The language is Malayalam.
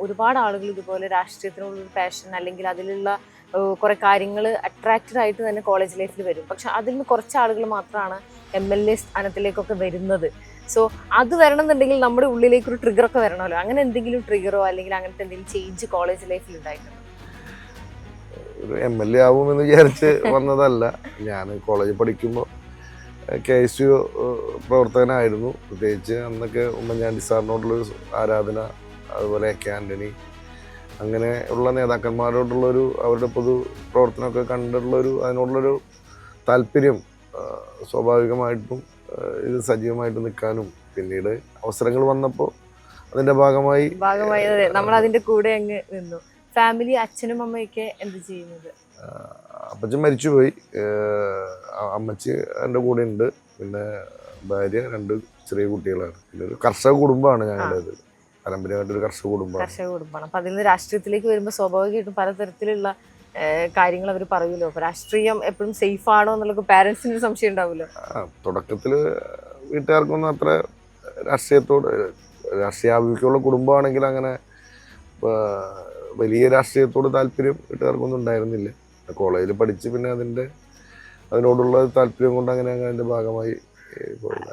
ഒരുപാട് ആളുകൾ ഇതുപോലെ രാഷ്ട്രീയത്തിനുള്ളൊരു പാഷൻ അല്ലെങ്കിൽ അതിലുള്ള കുറെ കാര്യങ്ങൾ അട്രാക്റ്റഡ് ആയിട്ട് തന്നെ കോളേജ് ലൈഫിൽ വരും. പക്ഷെ അതിൽ നിന്ന് കുറച്ച് ആളുകൾ മാത്രമാണ് MLA സ്ഥാനത്തിലേക്കൊക്കെ വരുന്നത്. സോ അത് വരണം എന്നുണ്ടെങ്കിൽ നമ്മുടെ ഉള്ളിലേക്ക് ഒരു ട്രിഗർ ഒക്കെ വരണമല്ലോ. അങ്ങനെ എന്തെങ്കിലും ട്രിഗറോ അല്ലെങ്കിൽ അങ്ങനത്തെ എന്തെങ്കിലും ചേഞ്ച് കോളേജ് ലൈഫിൽ ഉണ്ടായിട്ടുണ്ടോ? ഒരു MLA ആവുമെന്ന് വിചാരിച്ച് വന്നതല്ല. ഞാൻ കോളേജിൽ പഠിക്കുമ്പോൾ KSU പ്രവർത്തകനായിരുന്നു. പ്രത്യേകിച്ച് അന്നൊക്കെ ഉമ്മൻചാണ്ടി സാറിനോടുള്ളൊരു ആരാധന, അതുപോലെ AK ആൻ്റണി, അങ്ങനെ ഉള്ള നേതാക്കന്മാരോടുള്ളൊരു അവരുടെ പൊതു പ്രവർത്തനമൊക്കെ കണ്ടിട്ടുള്ളൊരു അതിനോടുള്ളൊരു താല്പര്യം സ്വാഭാവികമായിട്ടും ഇത് സജീവമായിട്ട് നിൽക്കാനും പിന്നീട് അവസരങ്ങൾ വന്നപ്പോൾ അതിൻ്റെ ഭാഗമായി നമ്മൾ അതിന്റെ കൂടെ അങ്ങ് നിന്നു. ഫാമിലി അച്ഛനും അമ്മയൊക്കെ എന്ത് ചെയ്യുന്നത്? അപ്പച്ചൻ മരിച്ചുപോയി. അമ്മച്ചി എൻ്റെ കൂടെ ഉണ്ട്. പിന്നെ ഭാര്യ, 2 ചെറിയ കുട്ടികളാണ്. പിന്നെ ഒരു കർഷക കുടുംബമാണ് ഞങ്ങളുടേത്. പാരമ്പര്യമായിട്ടൊരു കർഷക കുടുംബമാണ്. അപ്പൊ അതിൽ നിന്ന് രാഷ്ട്രീയത്തിലേക്ക് വരുമ്പോൾ സ്വാഭാവികമായിട്ടും പലതരത്തിലുള്ള കാര്യങ്ങൾ അവർ പറയുമല്ലോ. അപ്പൊ രാഷ്ട്രീയം എപ്പോഴും സേഫ് ആണോ എന്നുള്ള പാരന്റ്സിന് സംശയം ഉണ്ടാവുമല്ലോ. തുടക്കത്തിൽ വീട്ടുകാർക്കൊന്നും അത്ര രാഷ്ട്രീയാഭിമുഖ്യമുള്ള കുടുംബമാണെങ്കിൽ അങ്ങനെ വലിയ രാഷ്ട്രീയത്തോട് താല്പര്യം വീട്ടുകാർക്കൊന്നും ഉണ്ടായിരുന്നില്ല. കോളേജിൽ പഠിച്ച് പിന്നെ അതിനോടുള്ള താല്പര്യം കൊണ്ട് അങ്ങനെ അതിൻ്റെ ഭാഗമായി പോയില്ല.